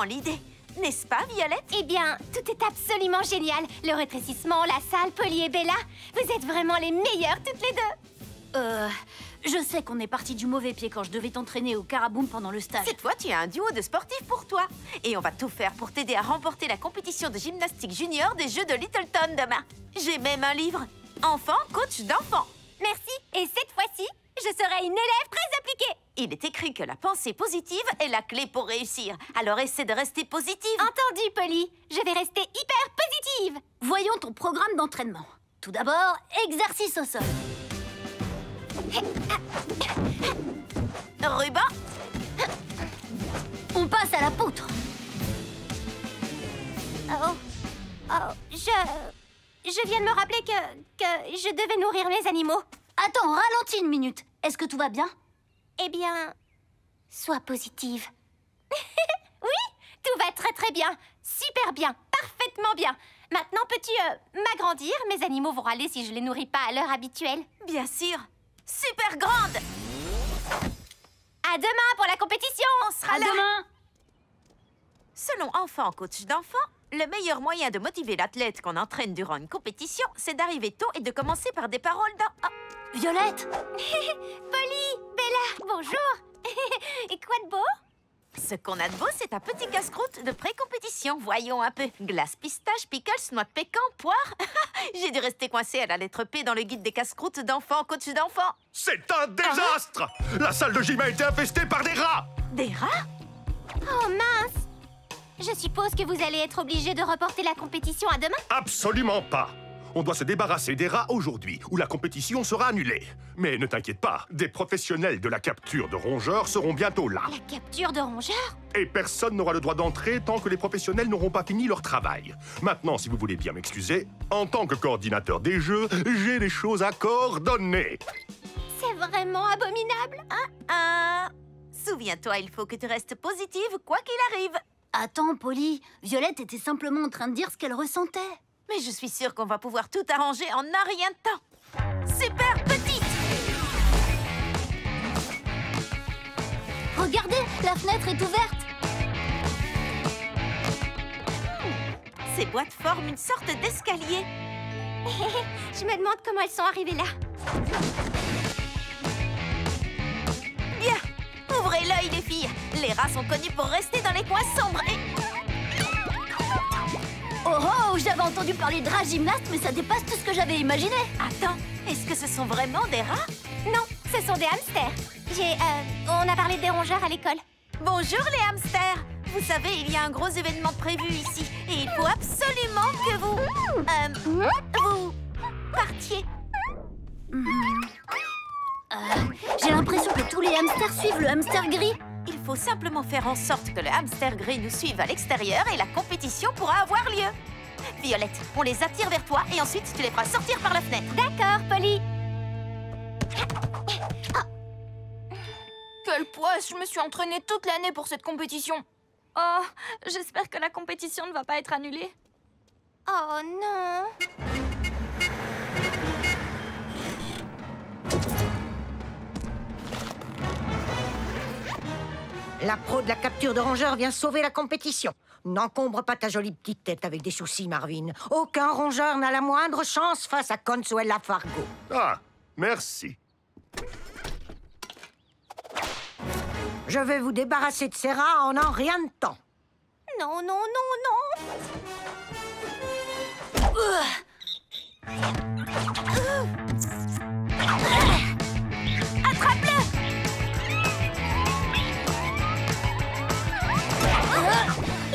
vraiment l'idée. N'est-ce pas, Violette? Eh bien, tout est absolument génial. Le rétrécissement, la salle, Polly et Bella. Vous êtes vraiment les meilleures toutes les deux. Je sais qu'on est parti du mauvais pied quand je devais t'entraîner au Caraboom pendant le stage. Cette fois, tu as un duo de sportifs pour toi. Et on va tout faire pour t'aider à remporter la compétition de gymnastique junior des Jeux de Littleton demain. J'ai même un livre. Enfant, coach d'enfants. Merci. Et cette fois-ci, je serai une élève très appliquée. Il est écrit que la pensée positive est la clé pour réussir. Alors essaie de rester positive. Entendu, Polly. Je vais rester hyper positive. Voyons ton programme d'entraînement. Tout d'abord, exercice au sol. Ruban. On passe à la poutre. Je viens de me rappeler que je devais nourrir mes animaux. Attends, ralentis une minute. Est-ce que tout va bien? Eh bien, sois positive. Oui, tout va très très bien. Super bien, parfaitement bien. Maintenant, peux-tu m'agrandir? Mes animaux vont râler si je les nourris pas à l'heure habituelle. Bien sûr. Super grande. À demain pour la compétition. On sera là. Demain. Selon Enfant, coach d'enfants, le meilleur moyen de motiver l'athlète qu'on entraîne durant une compétition, c'est d'arriver tôt et de commencer par des paroles dans... Oh. Violette. Polly, Bella, bonjour. Et quoi de beau? Ce qu'on a de beau, c'est un petit casse-croûte de pré-compétition. Voyons un peu. Glace, pistache, pickles, noix de pécan, poire. J'ai dû rester coincée à la lettre P dans le guide des casse-croûtes d'enfants, coach d'enfants. C'est un désastre! La salle de gym a été infestée par des rats! Des rats? Oh mince. Je suppose que vous allez être obligé de reporter la compétition à demain? Absolument pas! On doit se débarrasser des rats aujourd'hui, ou la compétition sera annulée. Mais ne t'inquiète pas, des professionnels de la capture de rongeurs seront bientôt là. La capture de rongeurs? Et personne n'aura le droit d'entrer tant que les professionnels n'auront pas fini leur travail. Maintenant, si vous voulez bien m'excuser, en tant que coordinateur des jeux, j'ai des choses à coordonner. C'est vraiment abominable. Souviens-toi, il faut que tu restes positive quoi qu'il arrive. Attends, Polly. Violette était simplement en train de dire ce qu'elle ressentait. Mais je suis sûre qu'on va pouvoir tout arranger en un rien de temps. Super petite! Regardez, la fenêtre est ouverte. Ces boîtes forment une sorte d'escalier. Je me demande comment elles sont arrivées là. Bien! Ouvrez l'œil, les filles. Les rats sont connus pour rester dans les coins sombres et... Oh, j'avais entendu parler de rats gymnastes, mais ça dépasse tout ce que j'avais imaginé. Attends, est-ce que ce sont vraiment des rats? Non, ce sont des hamsters. On a parlé des rongeurs à l'école. Bonjour les hamsters! Vous savez, il y a un gros événement prévu ici. Et il faut absolument que vous partiez. J'ai l'impression que tous les hamsters suivent le hamster gris. Il faut simplement faire en sorte que le hamster gris nous suive à l'extérieur et la compétition pourra avoir lieu. Violette, on les attire vers toi et ensuite tu les feras sortir par la fenêtre. D'accord, Polly. Quel poids! Je me suis entraînée toute l'année pour cette compétition. Oh, j'espère que la compétition ne va pas être annulée. Oh non. La pro de la capture de rongeurs vient sauver la compétition. N'encombre pas ta jolie petite tête avec des soucis, Marvin. Aucun rongeur n'a la moindre chance face à Consuela Fargo. Ah, merci. Je vais vous débarrasser de ces rats en un rien de temps. Non, non, non, non. Attrape-le!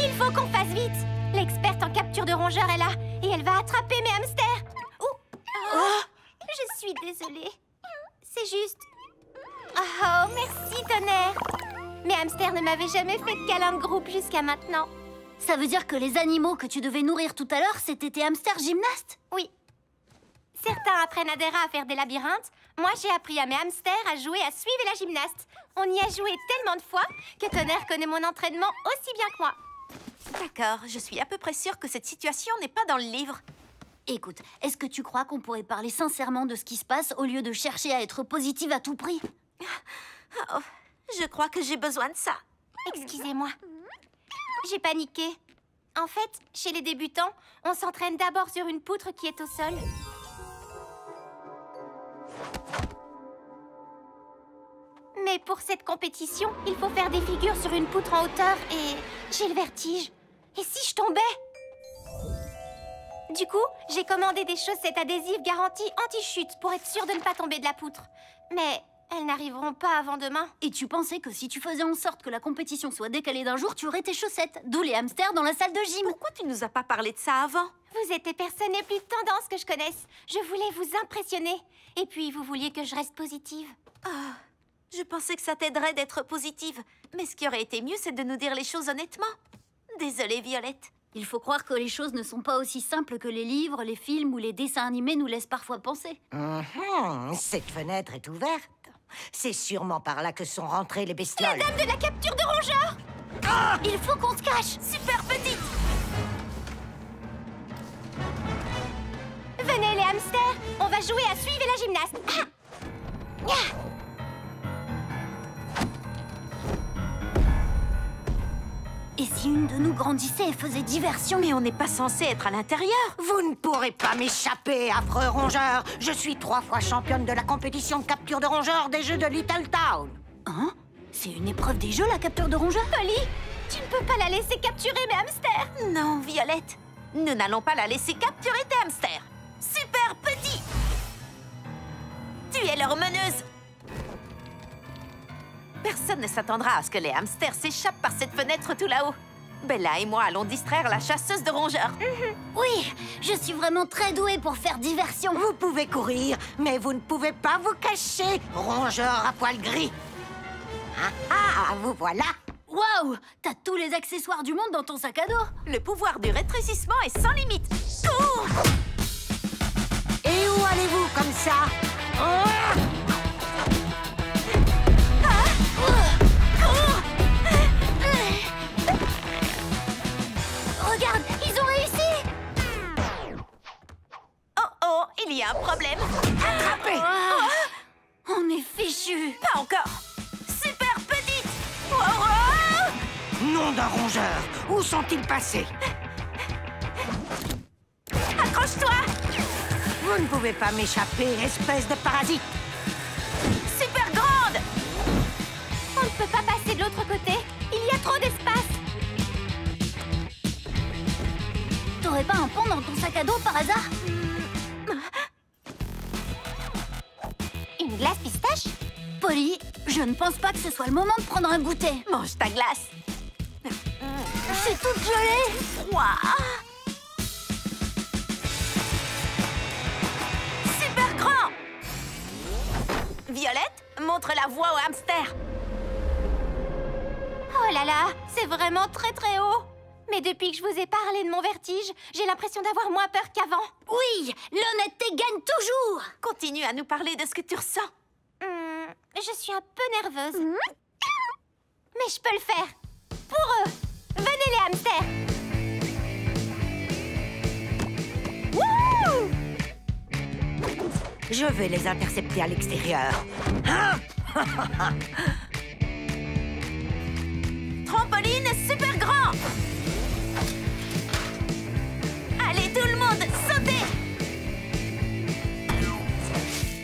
Il faut qu'on fasse vite. L'experte en capture de rongeurs est là et elle va attraper mes hamsters. Je suis désolée. C'est juste... Oh, merci, tonnerre. Mes hamsters ne m'avaient jamais fait de câlin de groupe jusqu'à maintenant. Ça veut dire que les animaux que tu devais nourrir tout à l'heure, c'était tes hamsters gymnastes? Oui. Certains apprennent à des rats à faire des labyrinthes. Moi, j'ai appris à mes hamsters à jouer à suivre la gymnaste. On y a joué tellement de fois que Tonnerre connaît mon entraînement aussi bien que moi. D'accord, je suis à peu près sûre que cette situation n'est pas dans le livre. Écoute, est-ce que tu crois qu'on pourrait parler sincèrement de ce qui se passe au lieu de chercher à être positive à tout prix? Oh, je crois que j'ai besoin de ça. Excusez-moi. j'ai paniqué. En fait, chez les débutants, on s'entraîne d'abord sur une poutre qui est au sol. Mais pour cette compétition, il faut faire des figures sur une poutre en hauteur et j'ai le vertige. Et si je tombais? Du coup, j'ai commandé des chaussettes adhésives garantie anti-chute pour être sûre de ne pas tomber de la poutre. Mais elles n'arriveront pas avant demain. Et tu pensais que si tu faisais en sorte que la compétition soit décalée d'un jour, tu aurais tes chaussettes. D'où les hamsters dans la salle de gym. Pourquoi tu nous as pas parlé de ça avant? Vous êtes les personnes les plus tendances que je connaisse. Je voulais vous impressionner. Et puis, vous vouliez que je reste positive. Je pensais que ça t'aiderait d'être positive. Mais ce qui aurait été mieux, c'est de nous dire les choses honnêtement. Désolée, Violette. Il faut croire que les choses ne sont pas aussi simples que les livres, les films ou les dessins animés nous laissent parfois penser. Cette fenêtre est ouverte. C'est sûrement par là que sont rentrées les bestioles. La dame de la capture de rongeurs! Il faut qu'on se cache. Super petite! Venez les hamsters, on va jouer à suivre la gymnaste. Et si une de nous grandissait et faisait diversion? Mais on n'est pas censé être à l'intérieur. Vous ne pourrez pas m'échapper, affreux rongeur. Je suis 3 fois championne de la compétition de capture de rongeurs des Jeux de Little Town. Hein? C'est une épreuve des jeux, la capture de rongeurs? Polly, tu ne peux pas la laisser capturer mes hamsters. Non, Violette. Nous n'allons pas la laisser capturer tes hamsters. Super petit! Tu es leur meneuse. Personne ne s'attendra à ce que les hamsters s'échappent par cette fenêtre tout là-haut. Bella et moi allons distraire la chasseuse de rongeurs. Oui, je suis vraiment très douée pour faire diversion. Vous pouvez courir, mais vous ne pouvez pas vous cacher, rongeur à poil gris. Vous voilà. Waouh! T'as tous les accessoires du monde dans ton sac à dos. Le pouvoir du rétrécissement est sans limite. Cours! Et où allez-vous comme ça? Regarde, ils ont réussi. Oh, il y a un problème. Attrapez! On est fichus. Pas encore. Super petite. Nom d'un rongeur, où sont-ils passés? Accroche-toi. Vous ne pouvez pas m'échapper, espèce de parasite. Super grande. On ne peut pas passer de l'autre côté. Il y a trop d'espace. T'aurais pas un pont dans ton sac à dos par hasard? Une glace pistache? Polly, je ne pense pas que ce soit le moment de prendre un goûter. Mange ta glace. Je suis toute gelée. Froid. Super grand. Violette, montre la voie au hamster. Oh là là, c'est vraiment très très haut. Mais depuis que je vous ai parlé de mon vertige, j'ai l'impression d'avoir moins peur qu'avant. Oui, l'honnêteté gagne toujours. Continue à nous parler de ce que tu ressens. Je suis un peu nerveuse. Mais je peux le faire. Pour eux. Venez les hamsters. Wouh! Je vais les intercepter à l'extérieur. Trampoline super grand. Allez tout le monde, sautez.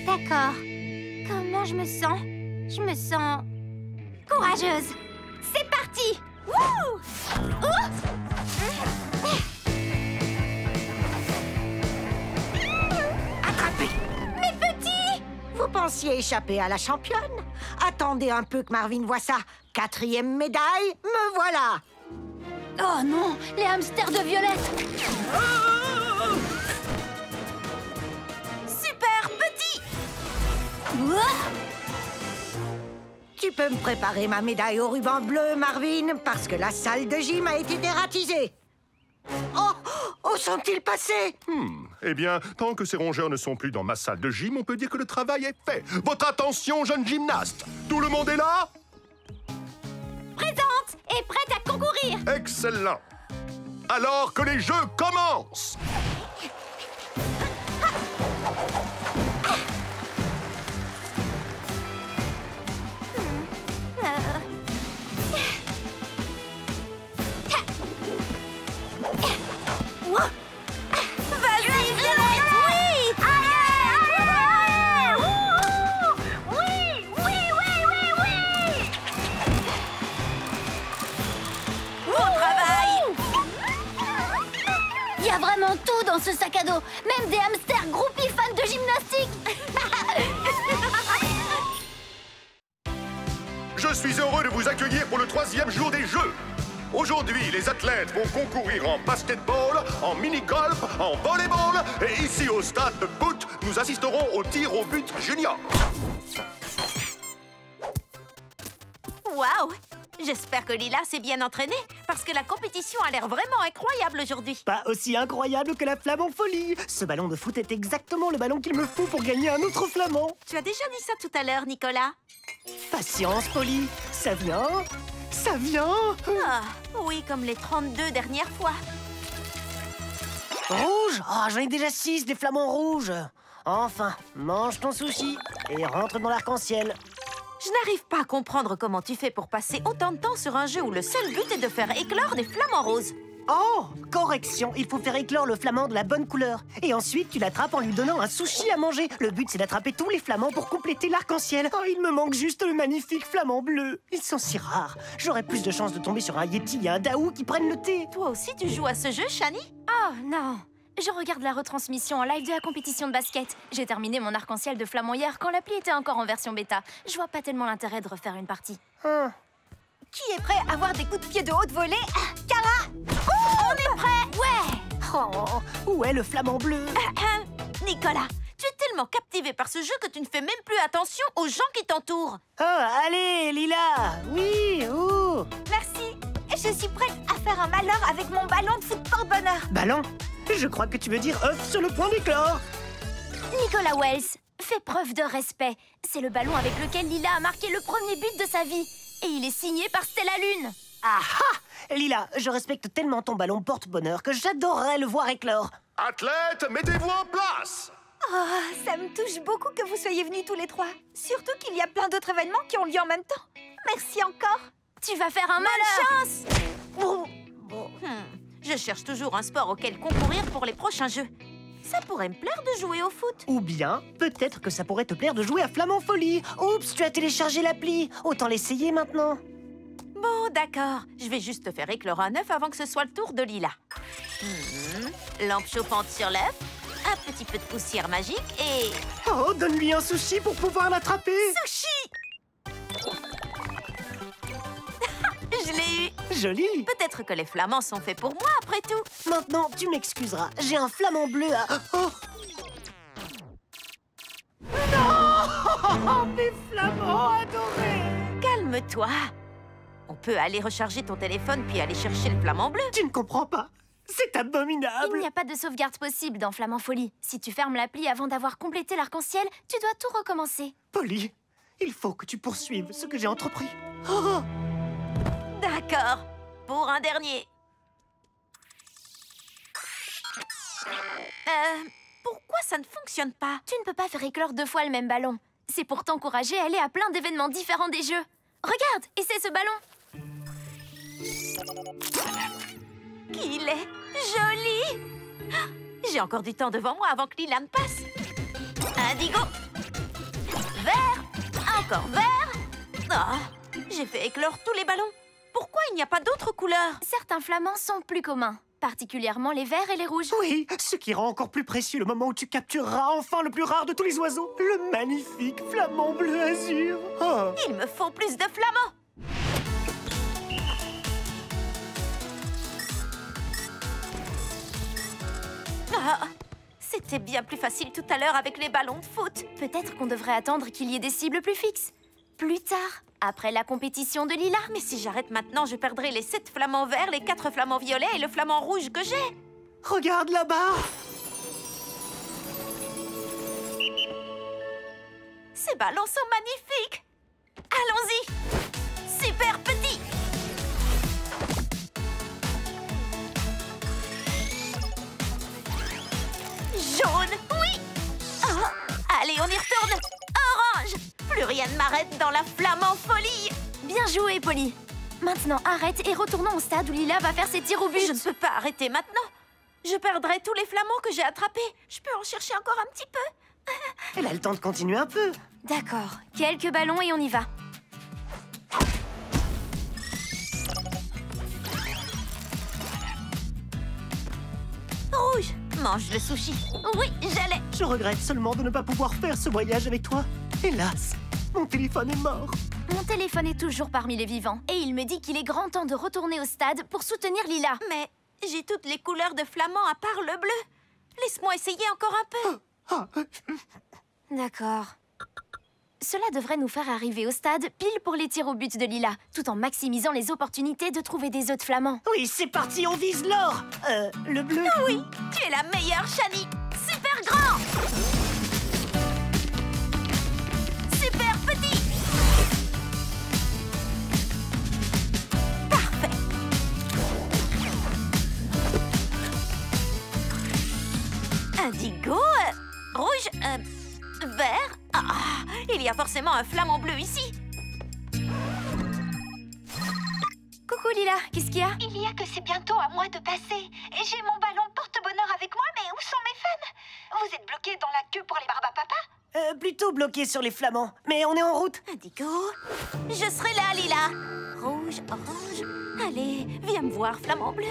D'accord. Comment je me sens? Je me sens courageuse. C'est parti! Wouh! Attrapez! Mes petits! Vous pensiez échapper à la championne? Attendez un peu que Marvin voit ça. 4e médaille, me voilà! Oh non, les hamsters de Violette. Super petit. Tu peux me préparer ma médaille au ruban bleu, Marvin, parce que la salle de gym a été dératisée. Où sont-ils passés? Eh bien, tant que ces rongeurs ne sont plus dans ma salle de gym, on peut dire que le travail est fait. Votre attention, jeunes gymnastes! Tout le monde est là? Présente et prête à concourir! Excellent! Alors que les jeux commencent! sac à dos. Même des hamsters groupies fans de gymnastique. Je suis heureux de vous accueillir pour le 3e jour des Jeux. Aujourd'hui, les athlètes vont concourir en basketball, en mini-golf, en volleyball. Et ici, au stade de foot, nous assisterons au tir au but junior. Waouh! J'espère que Lila s'est bien entraînée, parce que la compétition a l'air vraiment incroyable aujourd'hui. Pas aussi incroyable que la flamme en folie. Ce ballon de foot est exactement le ballon qu'il me faut pour gagner un autre flamand. Tu as déjà dit ça tout à l'heure, Nicolas. Patience, Polly. Ça vient. Ça vient. Ah, oui, comme les 32 dernières fois. Rouge? Oh, j'en ai déjà 6 des flamants rouges. Enfin, mange ton sushi et rentre dans l'arc-en-ciel. Je n'arrive pas à comprendre comment tu fais pour passer autant de temps sur un jeu où le seul but est de faire éclore des flamants roses. Oh, correction, il faut faire éclore le flamand de la bonne couleur. Et ensuite, tu l'attrapes en lui donnant un sushi à manger. Le but, c'est d'attraper tous les flamands pour compléter l'arc-en-ciel. Oh, il me manque juste le magnifique flamand bleu. Ils sont si rares. J'aurais plus de chances de tomber sur un Yeti et un Daou qui prennent le thé. Toi aussi, tu joues à ce jeu, Shani? Oh non! Je regarde la retransmission en live de la compétition de basket. J'ai terminé mon arc-en-ciel de flamand hier quand l'appli était encore en version bêta. Je vois pas tellement l'intérêt de refaire une partie. Qui est prêt à avoir des coups de pied de haute volée? Cara! On est prêt! Ouais! Oh, où est le flamand bleu? Nicolas, tu es tellement captivé par ce jeu que tu ne fais même plus attention aux gens qui t'entourent. Oh, allez, Lila. Oui, ouh. Merci. Je suis prête à faire un malheur avec mon ballon de foot porte-bonheur. Ballon? Je crois que tu veux dire œuf sur le point d'éclore. Nicolas Wells, fais preuve de respect. C'est le ballon avec lequel Lila a marqué le premier but de sa vie. Et il est signé par Stella Lune. Ah ah! Lila, je respecte tellement ton ballon porte-bonheur que j'adorerais le voir éclore. Athlètes, mettez-vous en place. Oh, ça me touche beaucoup que vous soyez venus tous les trois. Surtout qu'il y a plein d'autres événements qui ont lieu en même temps. Merci encore. Tu vas faire un malheur. Chance! Je cherche toujours un sport auquel concourir pour les prochains jeux. Ça pourrait me plaire de jouer au foot. Ou bien, peut-être que ça pourrait te plaire de jouer à Flamand Folie. Oups, tu as téléchargé l'appli. Autant l'essayer maintenant. Bon, d'accord. Je vais juste te faire éclore un œuf avant que ce soit le tour de Lila. Lampe chauffante sur l'œuf, un petit peu de poussière magique et... Oh, donne-lui un sushi pour pouvoir l'attraper. Sushi! Je l'ai eu. Joli. Peut-être que les flamands sont faits pour moi, après tout. Maintenant, tu m'excuseras. J'ai un flamand bleu à... Oh. Non. Mes flamands adorés. Calme-toi. On peut aller recharger ton téléphone puis aller chercher le flamand bleu. Tu ne comprends pas. C'est abominable. Il n'y a pas de sauvegarde possible dans Flamand Folie. Si tu fermes l'appli avant d'avoir complété l'arc-en-ciel, tu dois tout recommencer. Polly, il faut que tu poursuives ce que j'ai entrepris. Oh. D'accord. Pour un dernier. Pourquoi ça ne fonctionne pas? Tu ne peux pas faire éclore 2 fois le même ballon. C'est pour t'encourager à aller à plein d'événements différents des jeux. Regarde, et c'est ce ballon. Qu'il est joli! J'ai encore du temps devant moi avant que Lila ne passe. Indigo. Vert. Encore vert. Oh, j'ai fait éclore tous les ballons. Pourquoi il n'y a pas d'autres couleurs? Certains flamands sont plus communs, particulièrement les verts et les rouges. Oui, ce qui rend encore plus précieux le moment où tu captureras enfin le plus rare de tous les oiseaux, le magnifique flamand bleu azur. Oh. Il me faut plus de flamands. Ah, c'était bien plus facile tout à l'heure avec les ballons de foot. Peut-être qu'on devrait attendre qu'il y ait des cibles plus fixes. Plus tard, après la compétition de Lila. Mais si j'arrête maintenant, je perdrai les 7 flamants verts, les 4 flamants violets et le flamant rouge que j'ai. Regarde là-bas. Ces ballons sont magnifiques. Allons-y. Super petit. Jaune, oui. Oh, allez, on y retourne. Orange. Plus rien ne m'arrête dans la flamand folie. Bien joué, Polly. Maintenant, arrête et retournons au stade où Lila va faire ses tirs au but. Je ne peux pas arrêter maintenant. Je perdrai tous les flamands que j'ai attrapés. Je peux en chercher encore un petit peu. Elle a le temps de continuer un peu. D'accord. Quelques ballons et on y va. Rouge. Mange le sushi. Oui, j'allais. Je regrette seulement de ne pas pouvoir faire ce voyage avec toi. Hélas, mon téléphone est mort. Mon téléphone est toujours parmi les vivants. Et il me dit qu'il est grand temps de retourner au stade pour soutenir Lila. Mais j'ai toutes les couleurs de flamand à part le bleu. Laisse-moi essayer encore un peu. D'accord. Cela devrait nous faire arriver au stade pile pour les tirs au but de Lila, tout en maximisant les opportunités de trouver des œufs de flamand. Oui, c'est parti, on vise l'or. Le bleu. Oui, tu es la meilleure, Shani. Super grand. Super petit. Parfait. Indigo, rouge, vert. Ah, il y a forcément un flamant bleu ici. Coucou Lila, qu'est-ce qu'il y a? Il y a que c'est bientôt à moi de passer. Et j'ai mon ballon porte-bonheur avec moi, mais où sont mes fans? Vous êtes bloqués dans la queue pour les barbapapa? Plutôt bloqué sur les flamands. Mais on est en route. Indigo, je serai là, Lila. Rouge, orange. Allez, viens me voir, flamant bleu.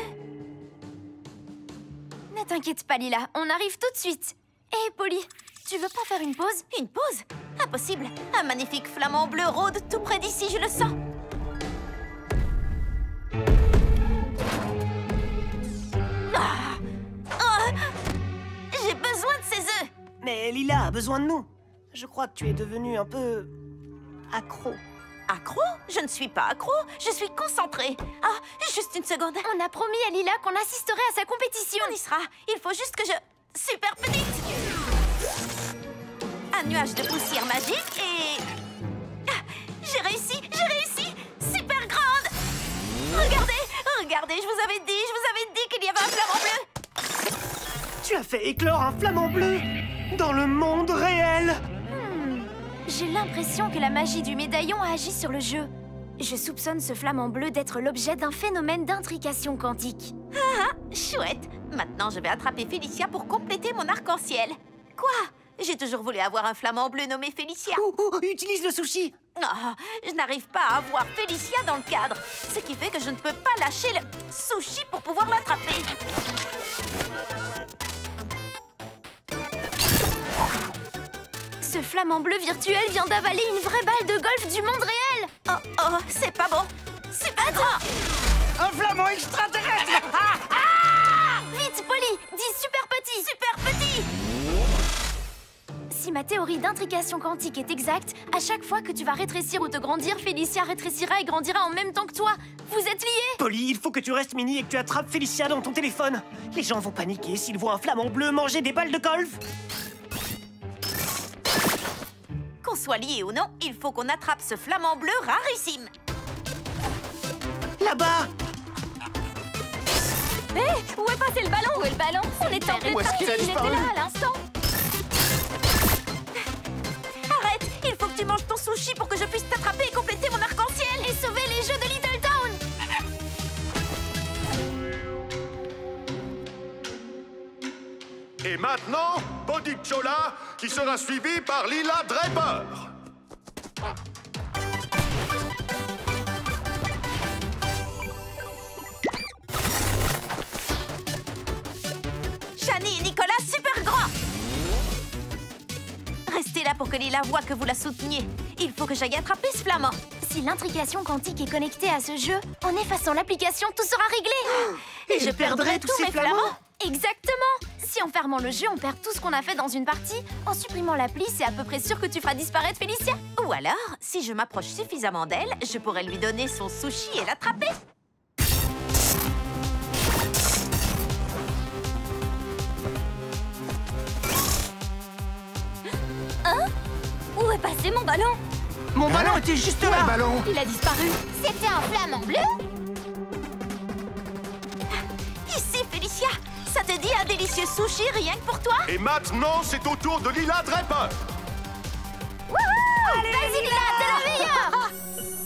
Ne t'inquiète pas Lila, on arrive tout de suite. Hé Polly, tu veux pas faire une pause? Une pause? Impossible. Un magnifique flamant bleu rôde tout près d'ici, je le sens. Ah. Oh. J'ai besoin de ces œufs. Mais Lila a besoin de nous. Je crois que tu es devenue un peu... accro. Accro? Je ne suis pas accro, je suis concentrée. Ah, juste une seconde. On a promis à Lila qu'on assisterait à sa compétition. On y sera. Il faut juste que je... Super petite. Un nuage de poussière magique et... Ah, j'ai réussi, j'ai réussi. Super grande. Regardez, regardez, je vous avais dit qu'il y avait un flamant bleu. Tu as fait éclore un flamant bleu dans le monde réel. J'ai l'impression que la magie du médaillon a agi sur le jeu. Je soupçonne ce flamant bleu d'être l'objet d'un phénomène d'intrication quantique. Ah, chouette. Maintenant, je vais attraper Félicia pour compléter mon arc-en-ciel. Quoi? J'ai toujours voulu avoir un flamant bleu nommé Félicia. Utilise le sushi. Oh, je n'arrive pas à avoir Félicia dans le cadre. Ce qui fait que je ne peux pas lâcher le sushi pour pouvoir l'attraper. Ce flamant bleu virtuel vient d'avaler une vraie balle de golf du monde réel. Oh, c'est pas bon. Super grand. Un flamand extraterrestre. Vite, Polly, dis super petit. Super petit. Si ma théorie d'intrication quantique est exacte, à chaque fois que tu vas rétrécir ou te grandir, Félicia rétrécira et grandira en même temps que toi. Vous êtes liés? Polly, il faut que tu restes mini et que tu attrapes Félicia dans ton téléphone. Les gens vont paniquer s'ils voient un flamant bleu manger des balles de golf. Qu'on soit liés ou non, il faut qu'on attrape ce flamant bleu rarissime. Là-bas. Hé, où est passé le ballon? Où est le ballon? On est en Où est-ce qu'il a il était disparu? là à l'instant. Arrête, il faut que tu manges ton sushi pour que je puisse t'attraper et compléter mon arc-en-ciel. Et sauver les jeux de Little Town. Et maintenant, Bodichola, qui sera suivi par Lila Draper. Shani et Nicolas, super grand. Restez là pour que Lila voie que vous la souteniez. Il faut que j'aille attraper ce flamand. Si l'intrication quantique est connectée à ce jeu, en effaçant l'application, tout sera réglé. Et je perdrai tous mes flamands. Exactement. Si en fermant le jeu, on perd tout ce qu'on a fait dans une partie, en supprimant l'appli, c'est à peu près sûr que tu feras disparaître Félicia. Ou alors, si je m'approche suffisamment d'elle, je pourrais lui donner son sushi et l'attraper. Hein? Où est passé mon ballon? Mon ballon était juste là. Le ballon. Il a disparu. C'était un flamant bleu? Ici, Félicia. Ça te dit un délicieux sushi rien que pour toi? Et maintenant, c'est au tour de Lila Draper. Vas-y, Lila, t'es la meilleure.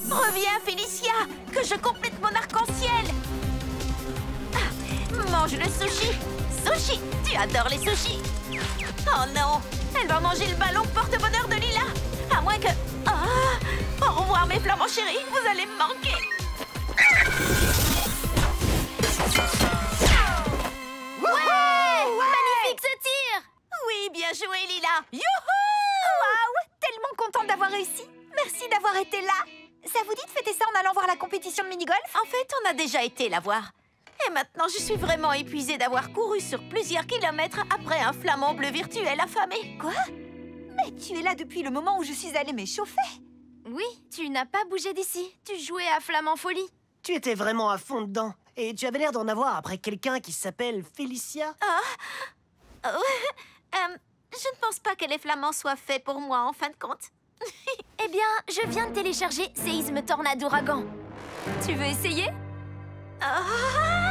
Reviens, Félicia, que je complète mon arc-en-ciel. Ah, mange le sushi. Sushi, tu adores les sushis. Oh non, elle va manger le ballon porte-bonheur de Lila. À moins que... Ah, au revoir, mes flamants chéris, vous allez me manquer. Ouais, magnifique. Bien joué, Lila. Waouh! Tellement contente d'avoir réussi. Merci d'avoir été là. Ça vous dit de fêter ça en allant voir la compétition de mini-golf? En fait, on a déjà été la voir. Et maintenant, je suis vraiment épuisée d'avoir couru sur plusieurs kilomètres après un flamant bleu virtuel affamé. Quoi? Mais tu es là depuis le moment où je suis allée m'échauffer. Oui, tu n'as pas bougé d'ici. Tu jouais à Flamand Folie. Tu étais vraiment à fond dedans. Et tu avais l'air d'en avoir après quelqu'un qui s'appelle Félicia. Je ne pense pas que les flamands soient faits pour moi, en fin de compte. Eh bien, je viens de télécharger Séisme Tornade Ouragan. Tu veux essayer? Ah